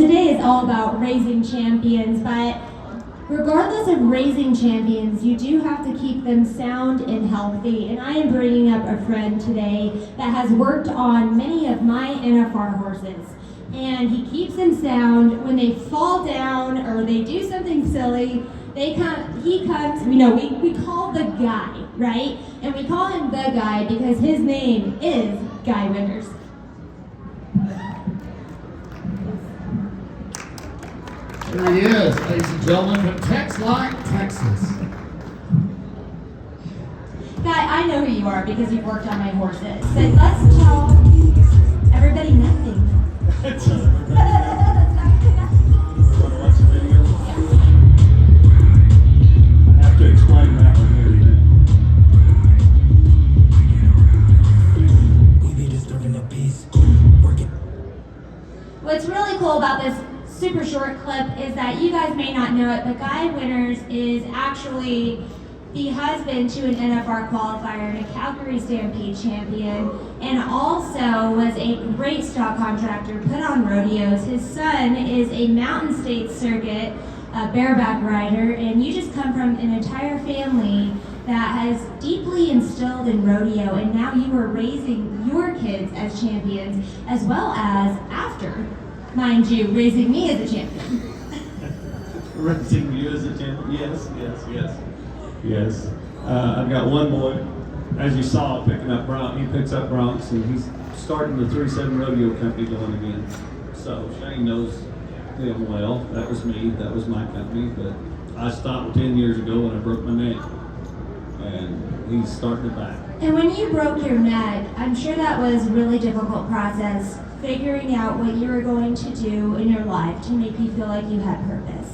today is all about raising champions, but regardless of raising champions, you do have to keep them sound and healthy. And I am bringing up a friend today that has worked on many of my NFR horses. And he keeps them sound. When they fall down or they do something silly, he comes, we call the guy, right? And we call him the guy because his name is Guy Winters. Here he is, ladies and gentlemen, from Texas, Texas. Guy, I know who you are because you've worked on my horses. So let's tell everybody nothing. I have to explain that one here. What's really cool about this super short clip is that you guys may not know it, but Guy Winters is actually the husband to an NFR qualifier and a Calgary Stampede champion, and also was a great stock contractor, put on rodeos. His son is a Mountain State Circuit bareback rider, and you just come from an entire family that has deeply instilled in rodeo, and now you are raising your kids as champions, as well as after, mind you, raising me as a champion. Raising you as a champion? Yes. I've got one boy, as you saw, picking up Bronx. He picks up Bronx, and he's starting the 3-7 rodeo company going again. So Shane knows them well. That was me. That was my company. But I stopped 10 years ago when I broke my neck, and he's starting it back. And when you broke your neck, I'm sure that was a really difficult process, figuring out what you were going to do in your life to make you feel like you had purpose.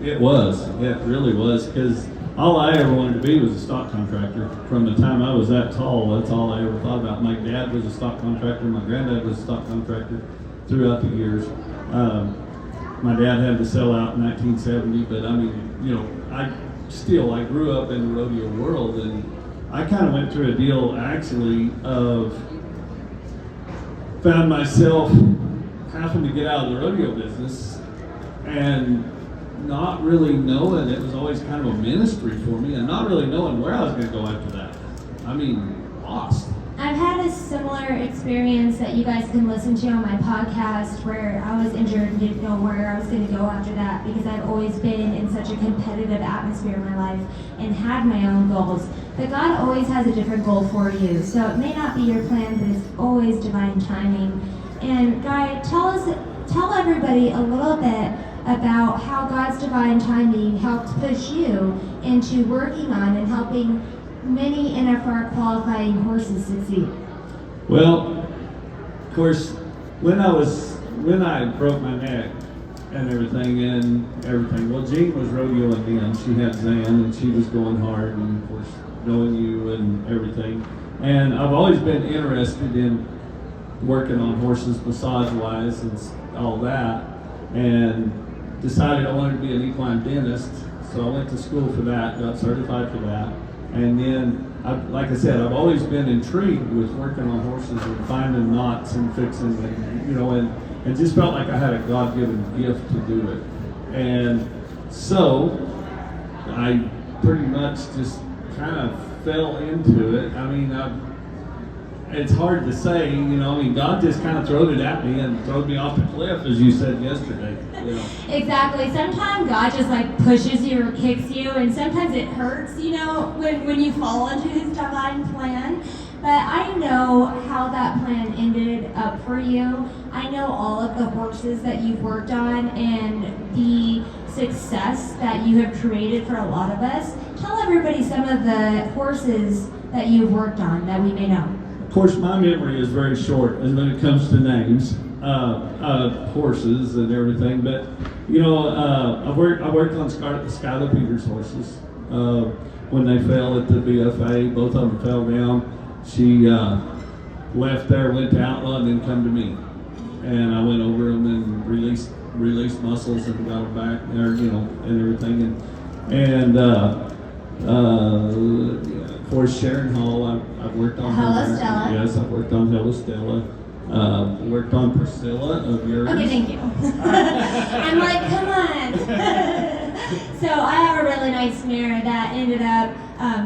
It was. It really was, because all I ever wanted to be was a stock contractor. From the time I was that tall, that's all I ever thought about. My dad was a stock contractor. My granddad was a stock contractor throughout the years. My dad had to sell out in 1970, but I mean, I grew up in the rodeo world, and I kind of went through a deal actually of found myself having to get out of the rodeo business and not really knowing, it was always kind of a ministry for me, and not really knowing where I was going to go after that. I mean, lost. I've had a similar experience that you guys can listen to on my podcast, where I was injured and didn't know where I was going to go after that, because I've always been in such a competitive atmosphere in my life and had my own goals. But God always has a different goal for you. So it may not be your plan, but it's always divine timing. And Guy, tell everybody a little bit about how God's divine timing helped push you into working on and helping many NFR qualifying horses succeed. Well, of course, when I broke my neck and everything, well, Jean was rodeoing then. She had Zan, and she was going hard, and of course, knowing you and everything. And I've always been interested in working on horses massage-wise and all that, and decided I wanted to be an equine dentist, so I went to school for that, got certified for that. And then, like I said, I've always been intrigued with working on horses and finding knots and fixing them, and just felt like I had a God-given gift to do it. And so, I pretty much just kind of fell into it. I mean, it's hard to say, God just kind of throwed it at me and throwed me off the cliff, as you said yesterday. Exactly. Sometimes God just pushes you or kicks you, and sometimes it hurts, when you fall into his divine plan. But I know how that plan ended up for you. I know all of the horses that you've worked on and the success that you have created for a lot of us. Tell everybody some of the horses that you've worked on that we may know. Of course, my memory is very short when it comes to names of horses and everything. But I worked on Skylar Peters' horses when they fell at the BFA. Both of them fell down. She left there, went to Outlaw, and then come to me, and I went over them and released muscles and got them back there, and everything. And of course, Sharon Hall, I've worked on Hella her. Stella. Yes, I've worked on Hella Stella. Worked on Priscilla of yours. Okay, thank you. I'm like, come on. So I have a really nice mare that ended up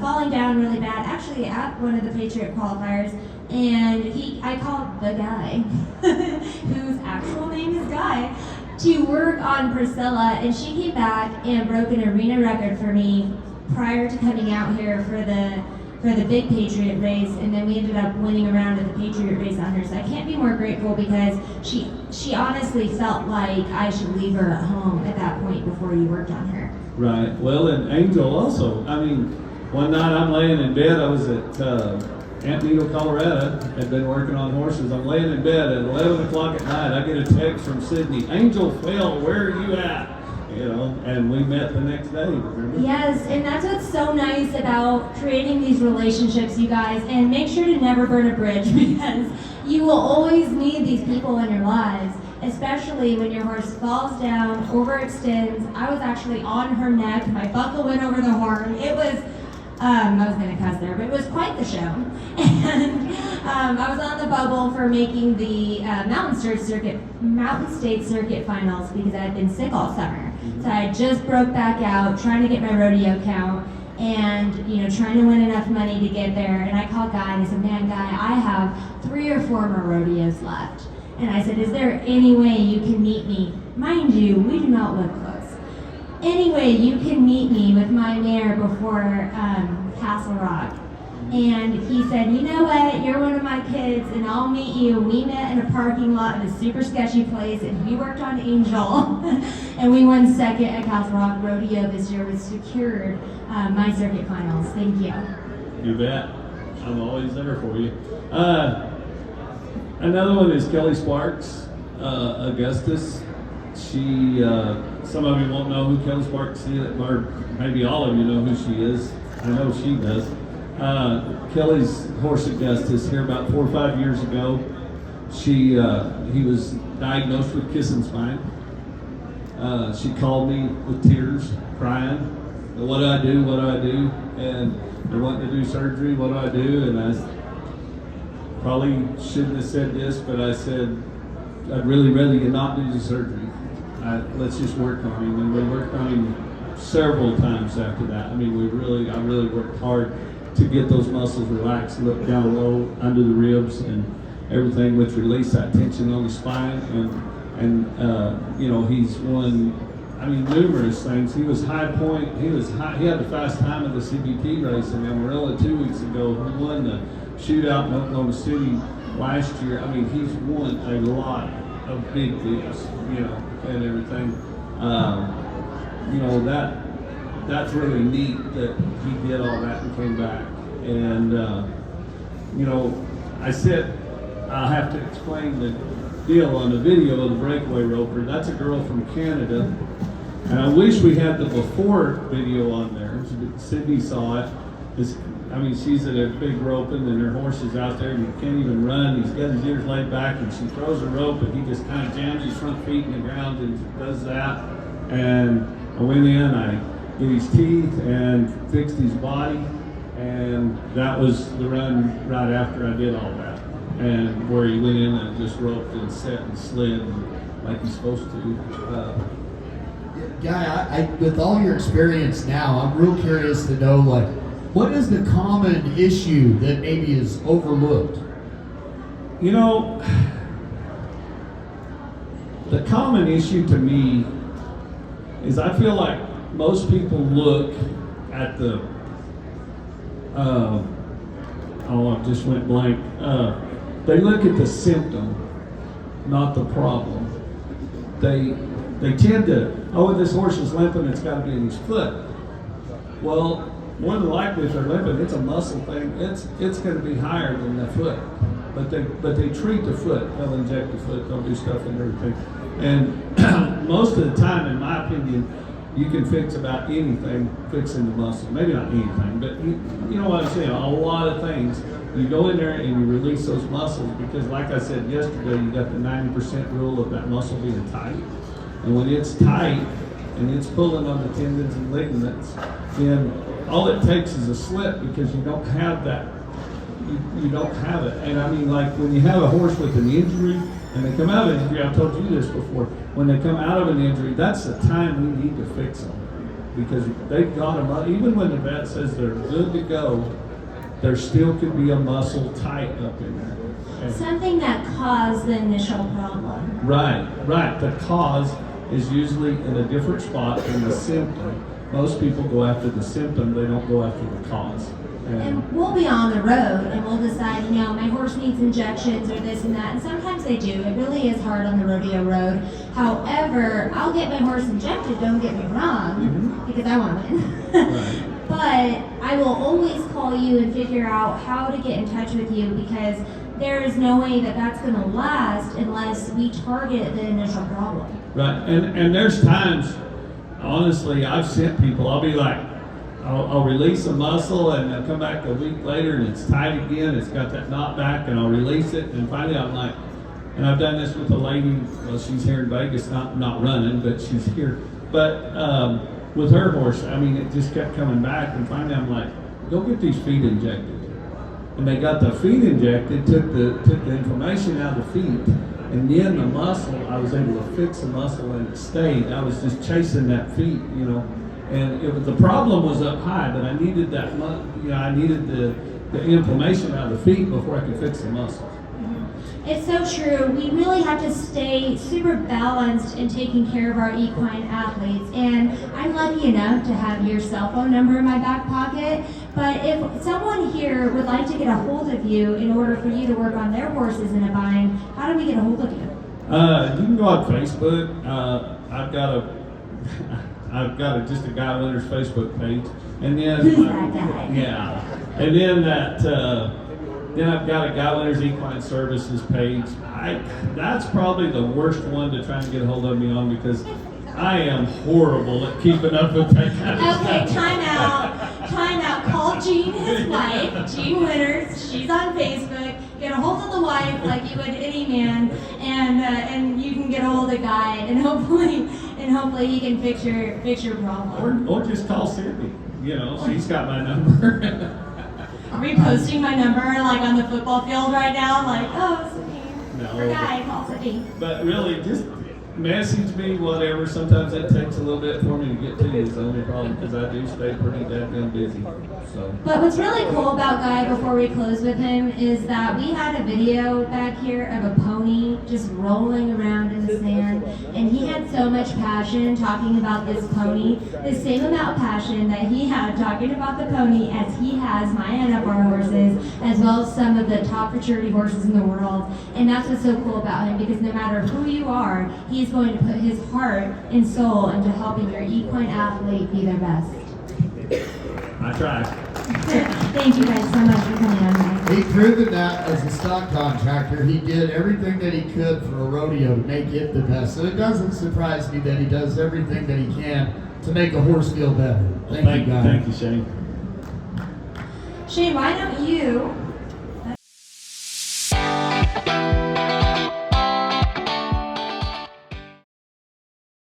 falling down really bad, actually at one of the Patriot qualifiers, and I called the guy, whose actual name is Guy, to work on Priscilla, and she came back and broke an arena record for me prior to coming out here for the big Patriot race, and then we ended up winning a round of the Patriot race on her. So I can't be more grateful because she honestly felt like I should leave her at home at that point before you worked on her. Right. Well, and Angel also. I mean, one night I'm laying in bed. I was at Antonito, Colorado. Had been working on horses. I'm laying in bed at 11 o'clock at night. I get a text from Sydney. Angel fell. Where are you at? You know, and we met the next day, remember? Yes, and that's what's so nice about creating these relationships, you guys, and make sure to never burn a bridge because you will always need these people in your lives, especially when your horse falls down, overextends. I was actually on her neck, my buckle went over the horn. It was, I was going to cuss there, but it was quite the show. And I was on the bubble for making the Mountain State Circuit finals because I had been sick all summer. So I just broke back out, trying to get my rodeo count, and trying to win enough money to get there. And I called Guy and I said, "Man, Guy, I have 3 or 4 more rodeos left." And I said, "Is there any way you can meet me?" Mind you, we do not live close. "Any way you can meet me with my mare before Castle Rock?" And he said, "You know what, you're one of my kids and I'll meet you." We met in a parking lot in a super sketchy place and we worked on Angel and we won second at Castle Rock Rodeo this year. We secured my circuit finals. Thank you. You bet. I'm always there for you. Another one is Kelly Sparks, Augustus. She, some of you won't know who Kelly Sparks is, or maybe all of you know who she is. I know she does. Kelly's horse Augustus here about 4 or 5 years ago. He was diagnosed with kissing spine. She called me with tears, crying. "What do I do? What do I do?" And they're wanting to do surgery. What do I do? And I probably shouldn't have said this, but I said, "I'd really rather you not do the surgery. Let's just work on him." And we worked on him several times after that. I mean, I really worked hard to get those muscles relaxed, look down low under the ribs and everything, which release that tension on the spine. And he's won, numerous things. He was high point. He had the fast time at the CBT race in Amarillo 2 weeks ago. He won the shootout in Oklahoma City last year. He's won a lot of big deals, and everything. That's really neat that he did all that and came back. And, I said, I'll have to explain the deal on the video of the breakaway roper. That's a girl from Canada. And I wish we had the before video on there. Sydney saw it. She's at a big roping and her horse is out there and he can't even run. He's got his ears laid back and she throws a rope and he just kind of jams his front feet in the ground and does that. And I went in, I did his teeth and fixed his body, and that was the run right after I did all that. And where he went in and just roped and set and slid like he's supposed to. Guy, with all your experience now, I'm real curious to know, what is the common issue that maybe is overlooked? The common issue to me is I feel like most people look at the, I just went blank. They look at the symptom, not the problem. They tend to, this horse is limping, it's got to be in his foot. Well, more than likely if they're limping, it's a muscle thing. It's going to be higher than the foot. But they treat the foot. They'll inject the foot. They'll do stuff and everything. And most of the time, in my opinion, you can fix about anything fixing the muscle. Maybe not anything, but you know what I'm saying. A lot of things. You go in there and you release those muscles because, like I said yesterday, you got the 90% rule of that muscle being tight. And when it's tight and it's pulling on the tendons and ligaments, then all it takes is a slip because you don't have that you don't have it. And I mean, like when you have a horse with an injury and they come out of an injury, I've told you this before, when they come out of an injury, that's the time we need to fix them. Because they've got them up, even when the vet says they're good to go, there still could be a muscle tight up in there. And Something that caused the initial problem. right. The cause is usually in a different spot than the symptom. Most people go after the symptom, they don't go after the cause. And we'll be on the road and we'll decide, my horse needs injections or this and that. And sometimes they do. It really is hard on the rodeo road. However, I'll get my horse injected, don't get me wrong, because I want to win. Right. But I will always call you and figure out how to get in touch with you, because there is no way that that's going to last unless we target the initial problem. Right, and there's times, honestly, I've sent people, I'll be like, I'll release a muscle and they'll come back a week later and it's tight again, it's got that knot back, and I'll release it, and finally I'm like, and I've done this with a lady, well, she's here in Vegas, not running, but she's here, but with her horse, I mean, it just kept coming back, and finally I'm like, go get these feet injected. And they got the feet injected, took the inflammation out of the feet, and then the muscle, I was able to fix the muscle and it stayed. I was just chasing that feet, and the problem was up high, but I needed that, I needed the inflammation out of the feet before I could fix the muscle. It's so true. We really have to stay super balanced in taking care of our equine athletes. And I'm lucky enough to have your cell phone number in my back pocket. But if someone here would like to get a hold of you in order for you to work on their horses in a bind, how do we get a hold of you? You can go on Facebook. I've got just a Guy Winners Facebook page, and then Who's that guy? Yeah, and then then I've got a Guy Winners Equine Services page. That's probably the worst one to try and get a hold of me on, because I am horrible at keeping up with that kind of Okay, stuff. time out. Call Jean, his wife, Jean Winners. She's on Facebook. Get a hold of the wife like you would any man, and you can get a hold of Guy, and hopefully he can fix your problem. Or just call Cindy. She's got my number. Are we posting my number like on the football field right now? Like, oh, it's me. No. For Guy, call Cindy. But really, just message me, whatever. Sometimes that takes a little bit for me to get to you. It's the only problem, because I do stay pretty damn busy. So. But what's really cool about Guy, before we close with him, is that we had a video back here of a pony just rolling around in the sand, and he had so much passion talking about this pony, the same amount of passion that he had talking about the pony as he has my NFR horses, as well as some of the top maturity horses in the world. And that's what's so cool about him, because no matter who you are, he's going to put his heart and soul into helping your equine athlete be their best. I try. Thank you guys so much for coming on tonight. He proven that as a stock contractor, he did everything that he could for a rodeo to make it the best. So it doesn't surprise me that he does everything that he can to make a horse feel better. Thank you, guys. Thank you, Shane. Shane, why don't you